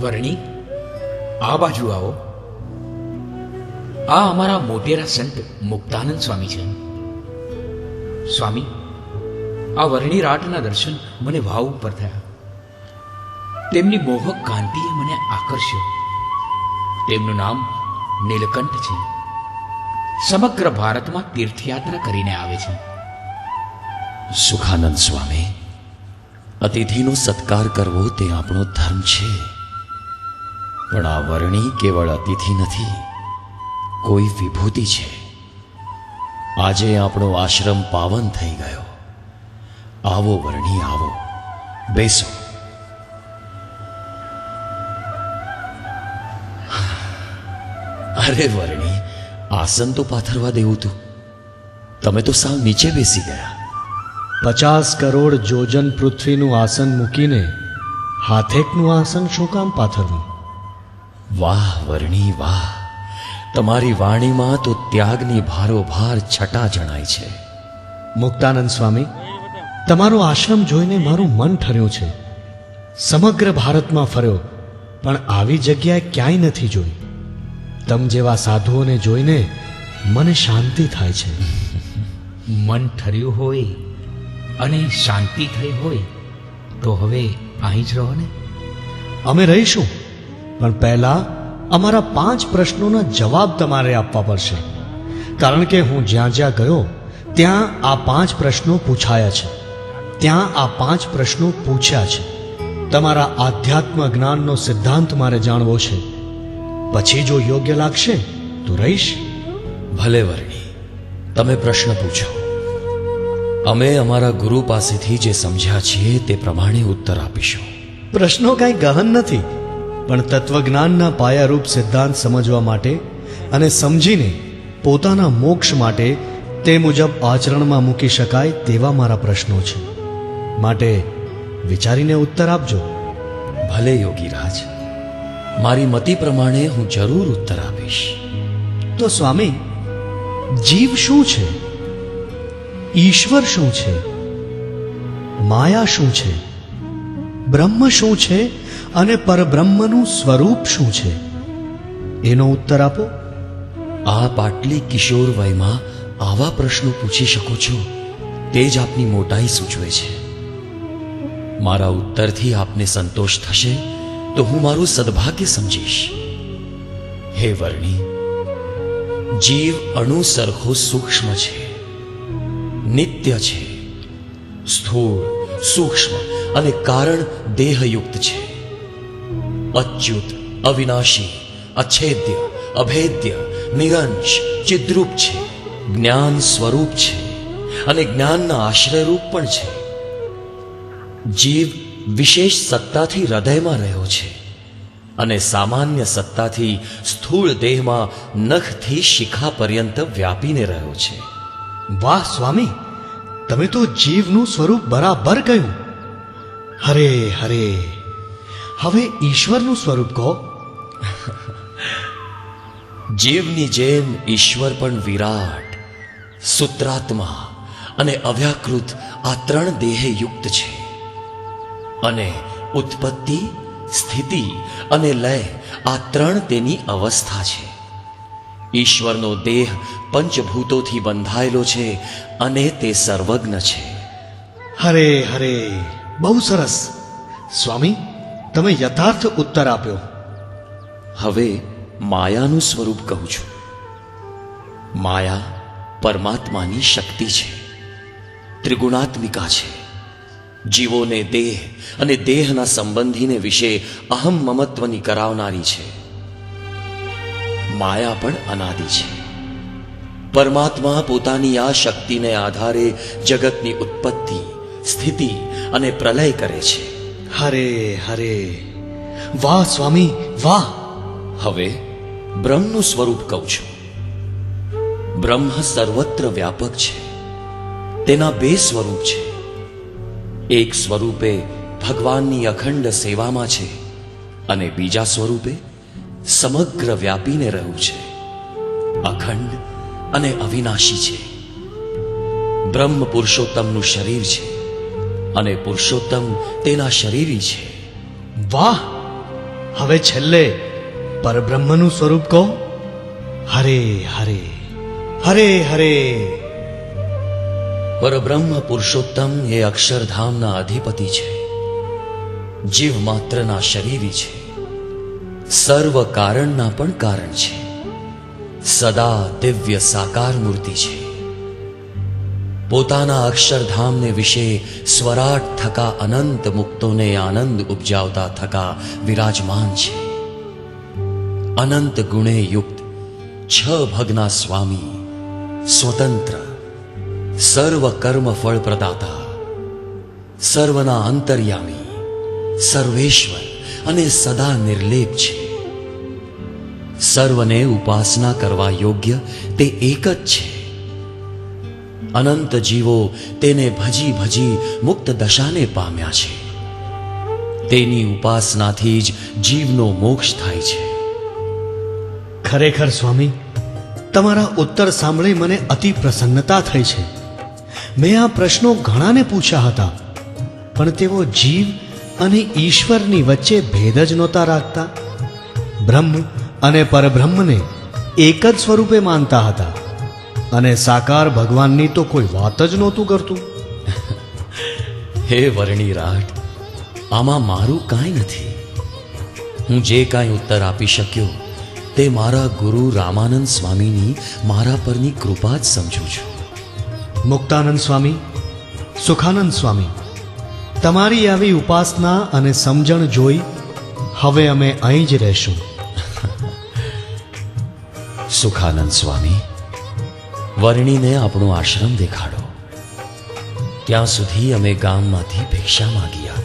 વર્ણી, આ બાજુ આવો. આ અમારા મોટેરા સંત મુક્તાનંદ સ્વામી છે. સ્વામી, આ વર્ણી રાટના દર્શન મને ભાવ ઉપર થયા. તેમની મોહક કાંતિએ મને આકર્ષ્યો. તેમનું નામ નીલકંઠ છે. સમગ્ર ભારતમાં તીર્થયાત્રા કરીને આવે છે. સુખાનંદ સ્વામી, અતિથિનો સત્કાર કરવો તે આપણો ધર્મ છે. પણ આ વર્ણી કેવળ અતિથિ નથી, કોઈ વિભૂતિ છે. આજે આપણો આશ્રમ પાવન થઈ ગયો. આવો વર્ણી, આવો, બેસો. અરે વર્ણી, આસન તો પાથરવા દેવું તું. તમે તો સાવ નીચે બેસી ગયા. 50 કરોડ જોજન પૃથ્વીનું આસન મૂકીને હાથેકનું આસન શું કામ પાથરવું? વાહ વર્ણી, વાહ! તમારી વાણીમાં તો ત્યાગની ભારોભાર છટા જણાય છે. મુક્તાનંદ સ્વામી, તમારો આશ્રમ જોઈને મારું મન ઠર્યું છે. સમગ્ર ભારતમાં ફર્યો, પણ આવી જગ્યાએ ક્યાંય નથી જોઈ. તમ જેવા સાધુઓને જોઈને મને શાંતિ થાય છે. મન ઠર્યું હોય અને શાંતિ થઈ હોય તો હવે અહીં જ રહો ને. અમે રહીશું, પણ પહેલા અમારા 5 પ્રશ્નોના જવાબ તમારે આપવા પડશે. કારણ કે હું જ્યાં જ્યાં ગયો ત્યાં આ 5 પ્રશ્નો પૂછાયા છે. ત્યાં આ 5 પ્રશ્નો પૂછ્યા છે. તમારા આધ્યાત્મ જ્ઞાનનો સિદ્ધાંત મારે જાણવો છે. પછી જો યોગ્ય લાગશે તો રહીશ. ભલે વર્ણી, તમે પ્રશ્ન પૂછો. અમે અમારા ગુરુ પાસેથી જે સમજ્યા છીએ તે પ્રમાણે ઉત્તર આપીશું. પ્રશ્નો કાંઈ ગહન નથી, પણ તત્વજ્ઞાનના પાયારૂપ સિદ્ધાંત સમજવા માટે અને સમજીને પોતાના મોક્ષ માટે તે મુજબ આચરણમાં મૂકી શકાય તેવા મારા પ્રશ્નો છે. માટે વિચારીને ઉત્તર આપજો. ભલે યોગીરાજ, મારી મતિ પ્રમાણે હું જરૂર ઉત્તર આપીશ. તો સ્વામી, જીવ શું છે? ઈશ્વર શું છે? માયા શું છે? બ્રહ્મ શું છે? અને પરબ્રહ્મનું સ્વરૂપ શું છે? એનો ઉત્તર આપો. આપ આટલી કિશોર વયમાં આવા પ્રશ્નો પૂછી શકો છો તે જ આપની મોટાઈ સૂચવે છે. મારા ઉત્તરથી આપને સંતોષ થશે તો હું મારું સદભાગ્ય સમજીશ. હે વર્ણી, જીવ અણુ સરખો સૂક્ષ્મ છે, નિત્ય છે, સ્થૂળ, સૂક્ષ્મ અને કારણ દેહયુક્ત છે. અચ્યુત, અવિનાશી, અછેદ્ય, અભેદ્ય, નિરંશ, ચિદ્રૂપ છે. જ્ઞાન સ્વરૂપ છે અને જ્ઞાનના આશ્રયરૂપ પણ છે. જીવ વિશેષ સત્તાથી હૃદયમાં રહ્યો છે અને સામાન્ય સત્તાથી સ્થૂળ દેહમાં નખથી શિખા પર્યંત વ્યાપીને રહ્યો છે. વાહ સ્વામી, તમે તો જીવનું સ્વરૂપ બરાબર કહ્યું. હરે હરે, હવે ઈશ્વરનું સ્વરૂપ કહો. જીવની જેમ ઈશ્વર પણ વિરાટ, સૂત્રાત્મા અને અવ્યાકૃત આ 3 દેહે યુક્ત છે. અને ઉત્પત્તિ, સ્થિતિ અને લય આ 3 તેની અવસ્થા છે. ઈશ્વરનો દેહ પંચભૂતોથી બંધાયેલો છે અને તે સર્વજ્ઞ છે. હરે હરે, બહુ સરસ. સ્વામી, તમે યથાર્થ ઉત્તર આપ્યો. હવે માયાનું સ્વરૂપ કહું છું. માયા પરમાત્માની શક્તિ છે, ત્રિગુણાત્મિકા છે. જીવોને દેહ અને દેહના સંબંધીને વિશે અહમ મમત્વની કરાવનારી છે. માયા પણ અનાદિ છે. પરમાત્મા પોતાની આ શક્તિને આધારે જગતની ઉત્પત્તિ, સ્થિતિ અને પ્રલય કરે છે. હરે હરે, વાહ સ્વામી વાહ. હવે બ્રહ્મનું સ્વરૂપ કહું છું. બ્રહ્મ સર્વત્ર વ્યાપક છે. તેના 2 સ્વરૂપ છે. એક સ્વરૂપે ભગવાનની અખંડ સેવામાં છે અને બીજા સ્વરૂપે સમગ્ર વ્યાપીને રહ્યું છે, અખંડ અને અવિનાશી છે. બ્રહ્મ પુરુષોત્તમનું શરીર છે અને પુરુષોત્તમ તેના શરીરી છે. વાહ, હવે છેલ્લે પરબ્રહ્મનું સ્વરૂપ કહો. હરે હરે હરે હરે. પરબ્રહ્મ પુરુષોત્તમ એ અક્ષરધામના અધિપતિ છે, જીવ માત્રના શરીરી છે, સર્વ કારણના પણ કારણ છે, સદા દિવ્ય સાકાર મૂર્તિ છે. પોતાના અક્ષરધામને વિશે સ્વરાટ થકા અનંત મુક્તોને આનંદ ઉપજાવતા થકા વિરાજમાન છે. અનંત ગુણે યુક્ત 6 ભગના સ્વામી, સ્વતંત્ર, સર્વ કર્મ ફળ પ્રદાતા, સર્વના અંતર્યામી, સર્વેશ્વર અને સદા નિર્લેપ છે. સર્વને ઉપાસના કરવા યોગ્ય તે એક જ છે. અનંત જીવો તેને ભજી ભજી મુક્ત દશાને પામ્યા છે. તેની ઉપાસનાથી જ જીવનો મોક્ષ થાય છે. ખરેખર સ્વામી, તમારા ઉત્તર સાંભળી મને અતિ પ્રસન્નતા થઈ છે. મેં આ પ્રશ્નો ઘણાને પૂછ્યા હતા, પણ તેઓ જીવ અને ઈશ્વરની વચ્ચે ભેદ જ નહોતા રાખતા. બ્રહ્મ અને પરબ્રહ્મને એક જ સ્વરૂપે માનતા હતા અને સાકાર ભગવાનની તો કોઈ વાત જ નહોતું કરતું. હે વર્ણી રાટ, આમાં મારું કાંઈ નથી. હું જે કાંઈ ઉત્તર આપી શક્યો તે મારા ગુરુ રામાનંદ સ્વામીની મારા પરની કૃપા જ સમજું છું. મુક્તાનંદ સ્વામી, સુખાનંદ સ્વામી, તમારી આવી ઉપાસના અને સમજણ જોઈ હવે અમે અહીં જ રહેશું. સુખાનંદ સ્વામી, વર્ણીને આપણો આશ્રમ દેખાડો. ત્યાં સુધી અમે ગામમાંથી ભિક્ષા માગી આવ્યા.